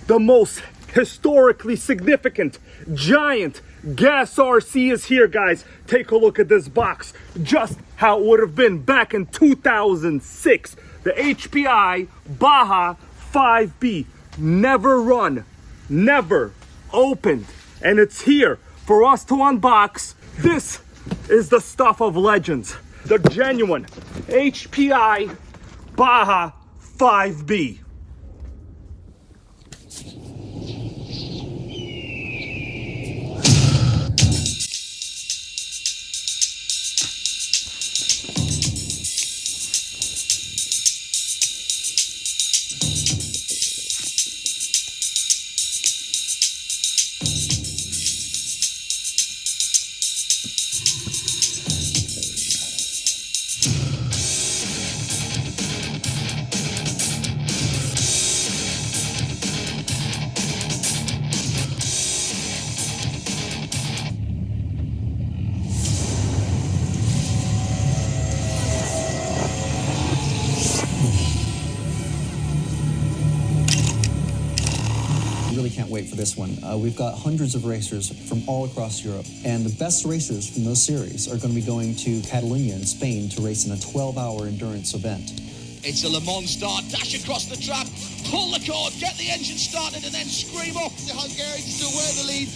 The most historically significant giant gas RC is here, guys. Take a look at this box, just how it would have been back in 2006. The HPI Baja 5B, never run, never opened, and it's here for us to unbox. This is the stuff of legends, the genuine HPI Baja 5B. Can't wait for this one. We've got hundreds of racers from all across Europe, and the best racers from those series are going to be going to Catalonia in Spain to race in a 12-hour endurance event. It's a Le Mans start, dash across the track, pull the cord, get the engine started, and then scream off. The Hungarians still wear the lead.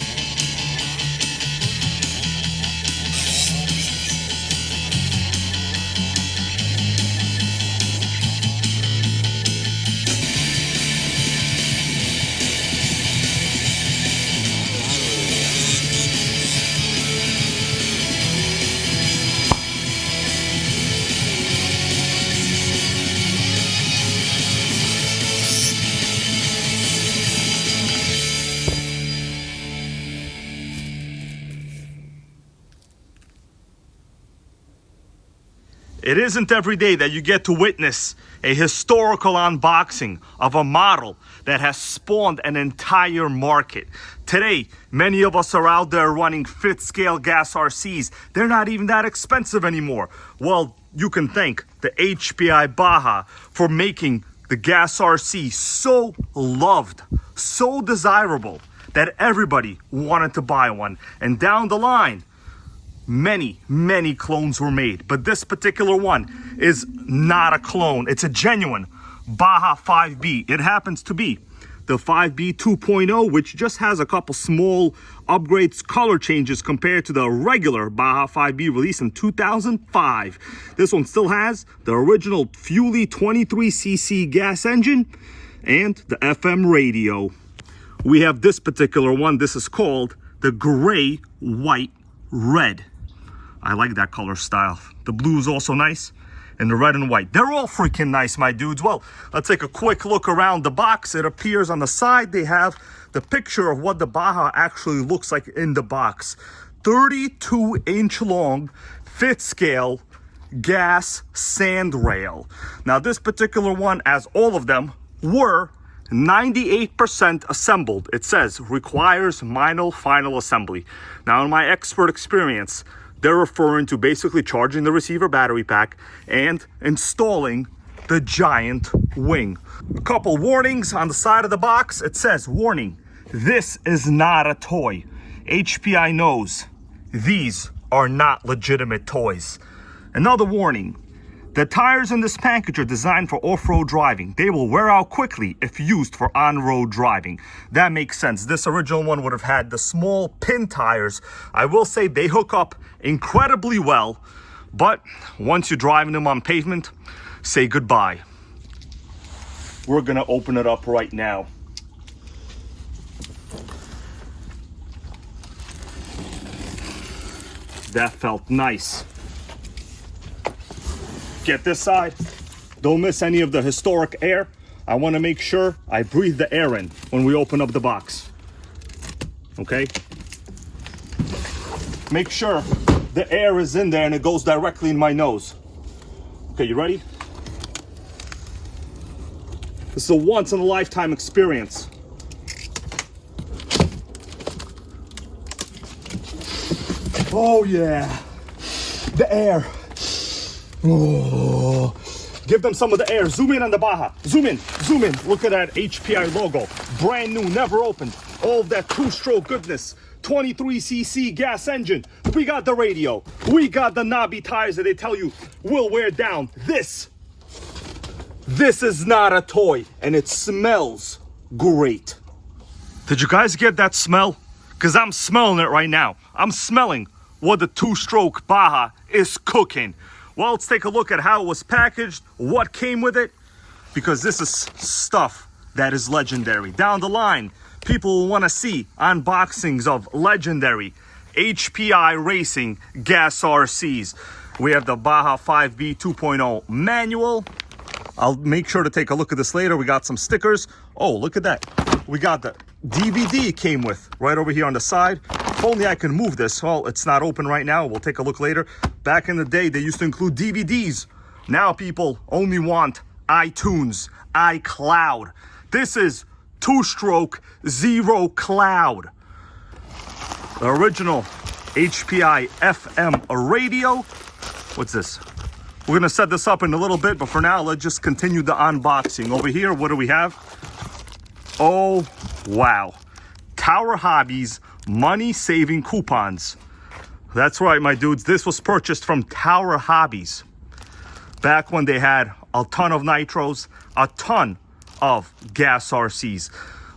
It isn't every day that you get to witness a historical unboxing of a model that has spawned an entire market. Today, many of us are out there running 5th scale gas RCs. They're not even that expensive anymore. Well, you can thank the HPI Baja for making the gas RC so loved, so desirable, that everybody wanted to buy one. And down the line, many clones were made, but this particular one is not a clone. It's a genuine Baja 5B. It happens to be the 5B 2.0, which just has a couple small upgrades, color changes compared to the regular Baja 5B released in 2005. This one still has the original Fuelie 23cc gas engine and the FM radio. We have this particular one. This is called the gray, white, red. I like that color style. The blue is also nice, and the red and white. They're all freaking nice, my dudes. Well, let's take a quick look around the box. It appears on the side they have the picture of what the Baja actually looks like in the box. 32-inch long, 5th scale gas sand rail. Now, this particular one, as all of them, were 98% assembled. It says requires minor final assembly. Now, in my expert experience, they're referring to basically charging the receiver battery pack and installing the giant wing. A couple warnings on the side of the box. It says, warning, this is not a toy. HPI knows these are not legitimate toys. Another warning, the tires in this package are designed for off-road driving. They will wear out quickly if used for on-road driving. That makes sense. This original one would have had the small pin tires. I will say they hook up incredibly well, but once you're driving them on pavement, say goodbye. We're gonna open it up right now. That felt nice. Get this side. Don't miss any of the historic air. I want to make sure I breathe the air in when we open up the box. Okay? Make sure the air is in there and it goes directly in my nose. Okay, you ready? This is a once-in-a-lifetime experience. Oh yeah, the air. Oh, Give them some of the air. Zoom in on the Baja. Zoom in, zoom in. Look at that HPI logo. Brand new, never opened. All of that two-stroke goodness. 23cc gas engine. We got the radio. We got the knobby tires that they tell you will wear down. This is not a toy, and it smells great. Did you guys get that smell? Because I'm smelling it right now. I'm smelling what the two-stroke Baja is cooking. Well, let's take a look at how it was packaged, what came with it, because this is stuff that is legendary. Down the line, people will want to see unboxings of legendary HPI Racing gas RCs. We have the Baja 5B 2.0 manual. I'll make sure to take a look at this later. We got some stickers. Oh, look at that. We got the DVD it came with right over here on the side. If only I can move this. Well, it's not open right now. We'll take a look later. Back in the day, they used to include DVDs. Now people only want iTunes, iCloud. This is two-stroke zero cloud. The original HPI FM radio. What's this? We're gonna set this up in a little bit, but for now, let's just continue the unboxing. Over here, what do we have? Oh, wow. Tower Hobbies money-saving coupons. That's right, my dudes. This was purchased from Tower Hobbies back when they had a ton of nitros, a ton of gas RCs.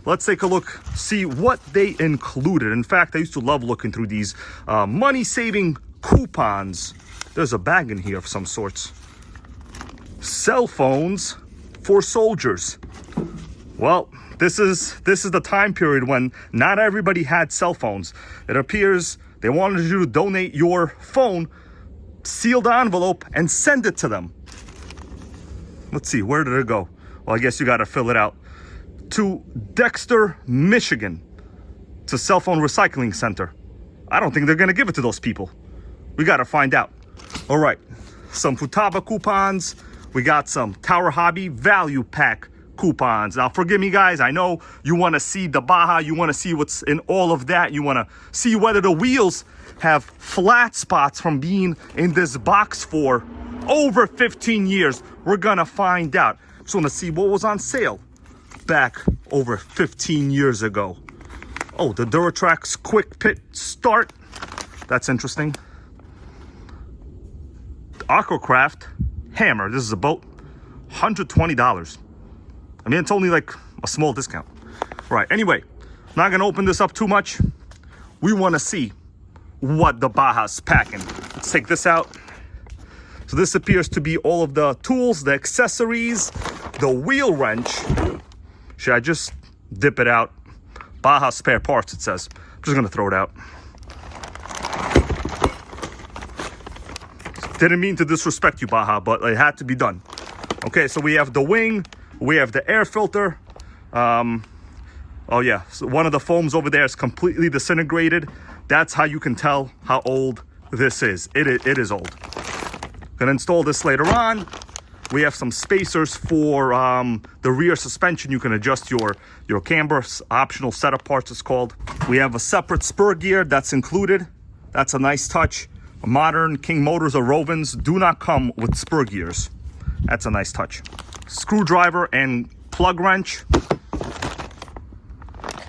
Let's take a look, see what they included. In fact, I used to love looking through these money-saving coupons. There's a bag in here of some sorts. Cell phones for soldiers. Well, this is the time period when not everybody had cell phones. It appears they wanted you to donate your phone, seal the envelope, and send it to them. Let's see, where did it go? Well, I guess you got to fill it out. To Dexter, Michigan. It's a cell phone recycling center. I don't think they're going to give it to those people. We got to find out. All right, some Futaba coupons. We got some Tower Hobby value pack coupons. Now, forgive me, guys. I know you want to see the Baja. You want to see what's in all of that. You want to see whether the wheels have flat spots from being in this box for over 15 years. We're going to find out. Just want to see what was on sale back over 15 years ago. Oh, the Duratrax Quick Pit Start. That's interesting. Aquacraft Hammer. This is a boat. $120. I mean, it's only like a small discount. Right, anyway, not gonna open this up too much. We wanna see what the Baja's packing. Let's take this out. So this appears to be all of the tools, the accessories, the wheel wrench. Should I just dip it out? Baja spare parts, it says. I'm just gonna throw it out. Didn't mean to disrespect you, Baja, but it had to be done. Okay, so we have the wing. We have the air filter. Oh yeah, so one of the foams over there is completely disintegrated. That's how you can tell how old this is. It is old. Gonna install this later on. We have some spacers for the rear suspension. You can adjust your camber. Optional setup parts it's called. We have a separate spur gear that's included. That's a nice touch. Modern King Motors or Rovens do not come with spur gears. That's a nice touch. Screwdriver and plug wrench,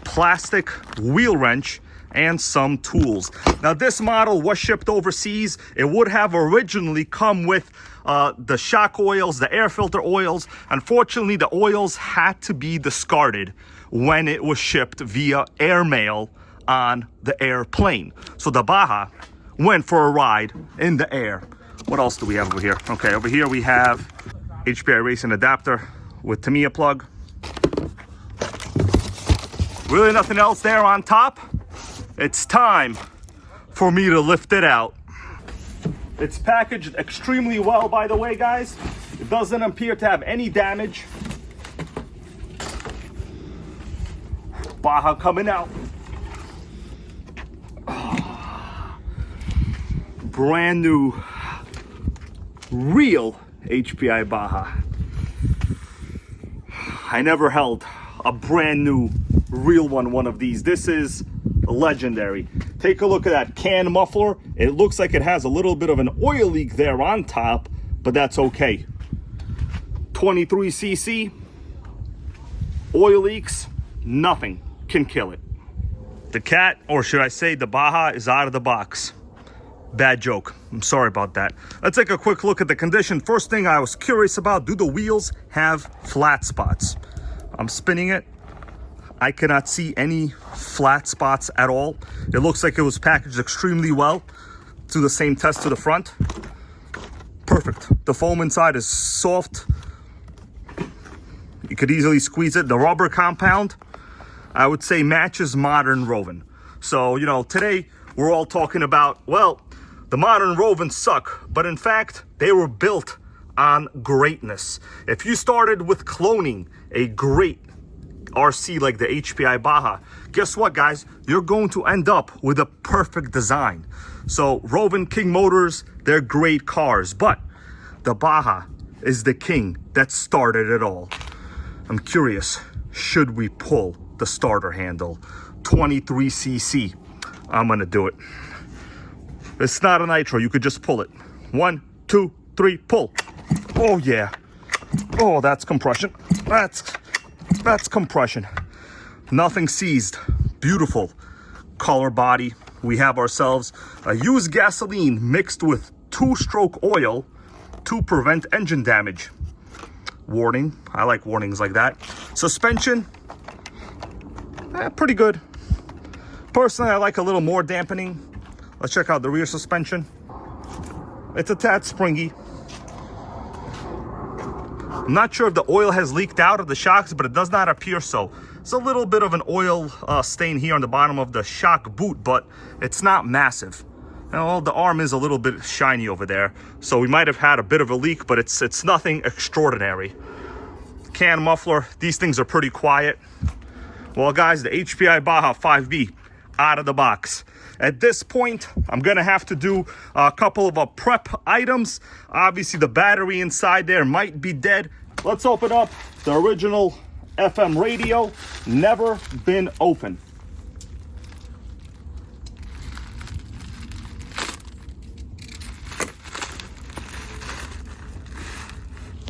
plastic wheel wrench, and some tools. Now this model was shipped overseas. It would have originally come with the shock oils, the air filter oils. Unfortunately, the oils had to be discarded when it was shipped via airmail on the airplane. So the Baja went for a ride in the air. What else do we have over here? Okay, over here we have HPI Racing adapter with Tamiya plug. Really nothing else there on top. It's time for me to lift it out. It's packaged extremely well, by the way, guys. It doesn't appear to have any damage. Baja coming out. Brand new, real HPI Baja. I never held a brand new, real one of these. This is legendary. Take a look at that can muffler. It looks like it has a little bit of an oil leak there on top, but that's okay. 23cc, oil leaks, nothing can kill it. The cat, or should I say the Baja, is out of the box. Bad joke. I'm sorry about that. Let's take a quick look at the condition. First thing I was curious about, do the wheels have flat spots? I'm spinning it. I cannot see any flat spots at all. It looks like it was packaged extremely well. Do the same test to the front. Perfect. The foam inside is soft. You could easily squeeze it. The rubber compound, I would say, matches modern Roven. So, you know, today we're all talking about, well, the modern Rovens suck, but in fact, they were built on greatness. If you started with cloning a great RC like the HPI Baja, guess what, guys? You're going to end up with a perfect design. So Roven, King Motors, they're great cars, but the Baja is the king that started it all. I'm curious, should we pull the starter handle? 23cc. I'm gonna do it. It's not a nitro, you could just pull it. 1, 2, 3, pull. Oh yeah. Oh, that's compression. That's compression. Nothing seized. Beautiful color body. We have ourselves a used gasoline mixed with 2-stroke oil to prevent engine damage. Warning. I like warnings like that. Suspension, pretty good. Personally, I like a little more dampening. Let's check out the rear suspension. It's a tad springy. I'm not sure if the oil has leaked out of the shocks, but it does not appear so. It's a little bit of an oil stain here on the bottom of the shock boot, but it's not massive. Well, the arm is a little bit shiny over there, so we might have had a bit of a leak, but it's nothing extraordinary. Can muffler, these things are pretty quiet. Well, guys, the HPI Baja 5B, out of the box. At this point, I'm gonna have to do a couple of prep items. Obviously, the battery inside there might be dead. Let's open up the original FM radio. Never been open.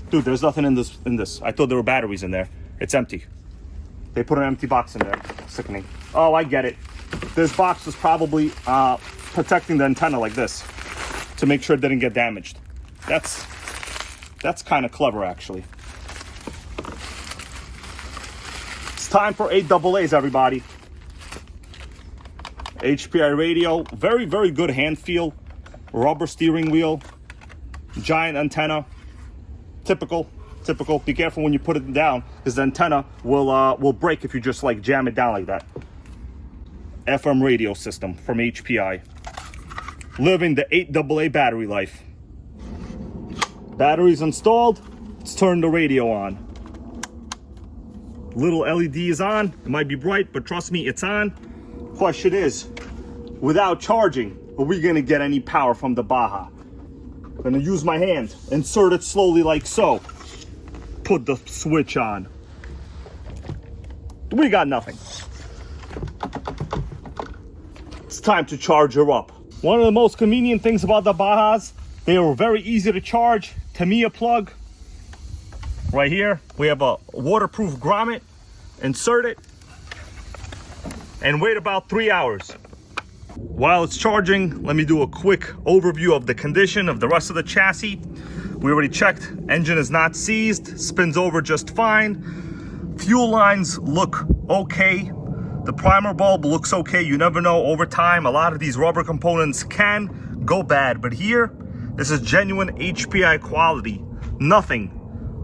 Dude, there's nothing in this. I thought there were batteries in there. It's empty. They put an empty box in there. Sickening. Oh, I get it. This box was probably protecting the antenna like this to make sure it didn't get damaged. That's kind of clever, actually. It's time for 8 AA's, everybody. HPI radio, very, very good hand feel. Rubber steering wheel, giant antenna. Typical. Be careful when you put it down, because the antenna will break if you just like jam it down like that. FM radio system from HPI. Living the 8 AA battery life. Batteries installed. Let's turn the radio on. Little LED is on. It might be bright, but trust me, it's on. Question is, without charging, are we gonna get any power from the Baja? I'm gonna use my hand, insert it slowly like so. Put the switch on. We got nothing. It's time to charge her up. One of the most convenient things about the Bajas, they are very easy to charge. Tamiya plug. Right here, we have a waterproof grommet. Insert it and wait about 3 hours. While it's charging, let me do a quick overview of the condition of the rest of the chassis. We already checked, engine is not seized, spins over just fine. Fuel lines look okay. The primer bulb looks okay. You never know, over time, a lot of these rubber components can go bad. But here, this is genuine HPI quality. Nothing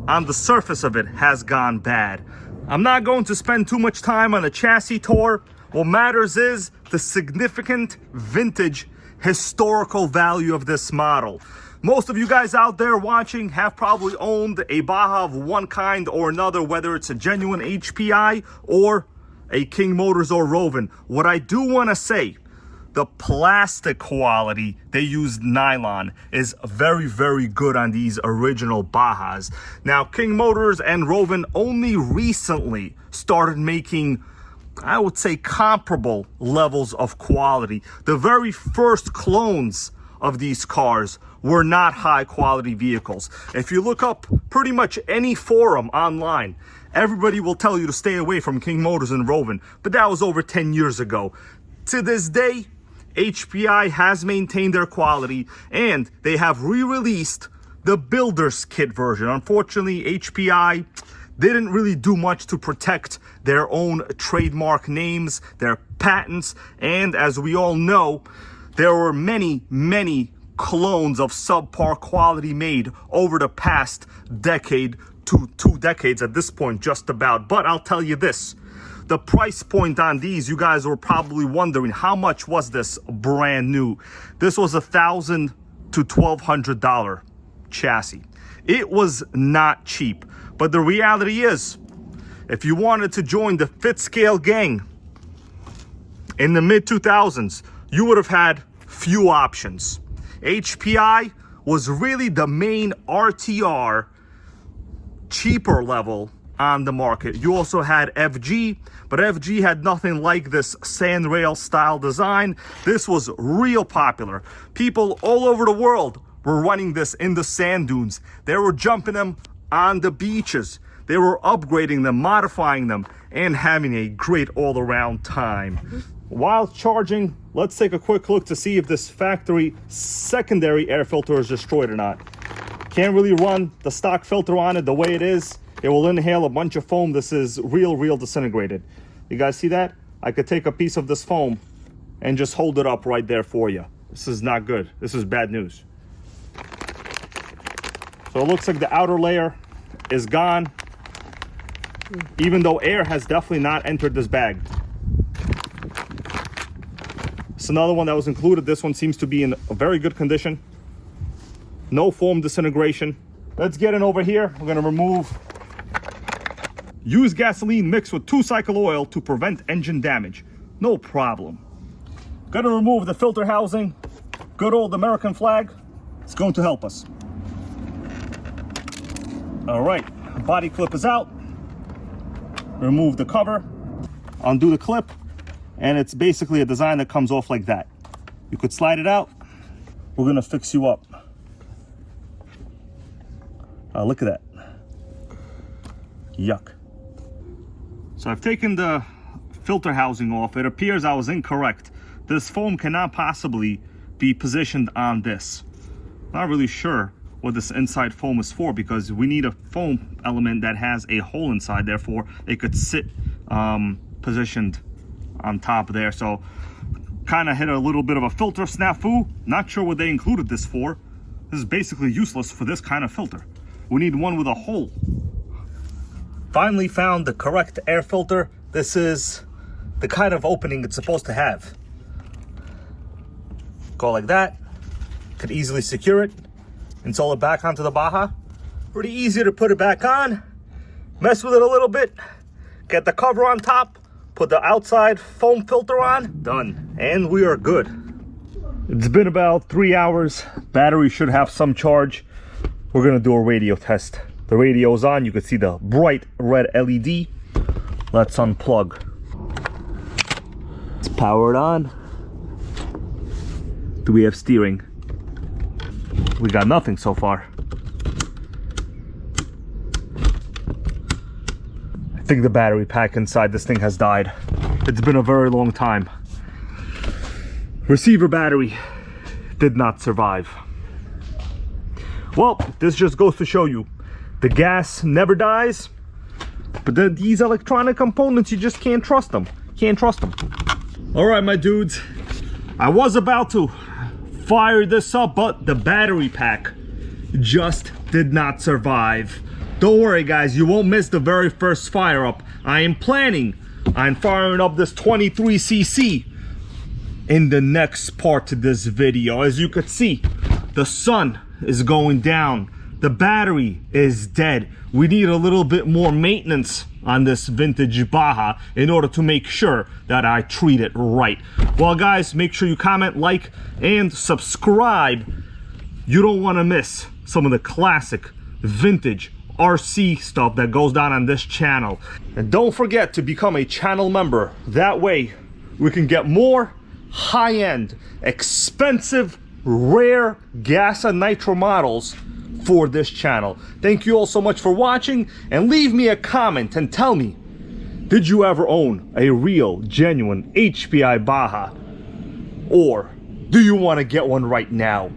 on the surface of it has gone bad. I'm not going to spend too much time on a chassis tour. What matters is the significant vintage historical value of this model. Most of you guys out there watching have probably owned a Baja of one kind or another, whether it's a genuine HPI or a King Motors or Roven. What I do want to say, the plastic quality, they used nylon, is very, very good on these original Bajas. Now, King Motors and Roven only recently started making, I would say, comparable levels of quality. The very first clones of these cars were not high quality vehicles. If you look up pretty much any forum online, everybody will tell you to stay away from King Motors and Roven, but that was over 10 years ago. To this day, HPI has maintained their quality, and they have re-released the Builder's Kit version. Unfortunately, HPI didn't really do much to protect their own trademark names, their patents, and as we all know, there were many clones of subpar quality made over the past decade to 2 decades at this point, just about. But I'll tell you this, the price point on these, you guys were probably wondering, how much was this brand new? This was $1,000 to $1,200 chassis. It was not cheap, but the reality is, if you wanted to join the Fit Scale gang in the mid 2000s, you would have had few options. HPI was really the main RTR cheaper level on the market. You also had FG, but FG had nothing like this sandrail style design. This was real popular. People all over the world were running this in the sand dunes. They were jumping them on the beaches. They were upgrading them, modifying them, and having a great all-around time. While charging, let's take a quick look to see if this factory secondary air filter is destroyed or not. Can't really run the stock filter on it the way it is. It will inhale a bunch of foam. This is real disintegrated. You guys see that? I could take a piece of this foam and just hold it up right there for you. This is not good. This is bad news. So it looks like the outer layer is gone, even though air has definitely not entered this bag. It's another one that was included. This one seems to be in a very good condition. No foam disintegration. Let's get in over here. We're gonna remove used gasoline mixed with 2-cycle oil to prevent engine damage. No problem. Gonna remove the filter housing. Good old American flag. It's going to help us. All right, body clip is out. Remove the cover, undo the clip, and it's basically a design that comes off like that. You could slide it out. We're gonna fix you up. Look at that. Yuck. So I've taken the filter housing off. It appears I was incorrect. This foam cannot possibly be positioned on this. Not really sure what this inside foam is for, because we need a foam element that has a hole inside, therefore it could sit positioned on top there. So kind of hit a little bit of a filter snafu. Not sure what they included this for. This is basically useless for this kind of filter. We need one with a hole. Finally found the correct air filter. This is the kind of opening it's supposed to have. Go like that. Could easily secure it. Install it back onto the Baja. Pretty easy to put it back on. Mess with it a little bit. Get the cover on top. Put the outside foam filter on. Done. And we are good. It's been about 3 hours. Battery should have some charge. We're gonna do a radio test. The radio's on. You can see the bright red LED. Let's unplug. Let's power it on. Do we have steering? We got nothing so far. I think the battery pack inside this thing has died. It's been a very long time. Receiver battery did not survive. Well, this just goes to show you, the gas never dies, but these electronic components, you just can't trust them. Can't trust them. All right, my dudes, I was about to fire this up, but the battery pack just did not survive. Don't worry, guys, you won't miss the very first fire up. I am planning on firing up this 23cc in the next part of this video. As you could see, the sun is going down. The battery is dead. We need a little bit more maintenance on this vintage Baja in order to make sure that I treat it right. Well, guys, make sure you comment, like, and subscribe. You don't want to miss some of the classic vintage RC stuff that goes down on this channel. And don't forget to become a channel member. That way we can get more high-end, expensive rare gas and nitro models for this channel. Thank you all so much for watching, and leave me a comment and tell me, did you ever own a real, genuine HPI Baja? Or do you want to get one right now?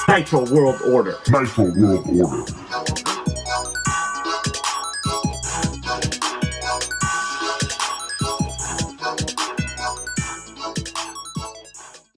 Nitro World Order. Nitro World Order.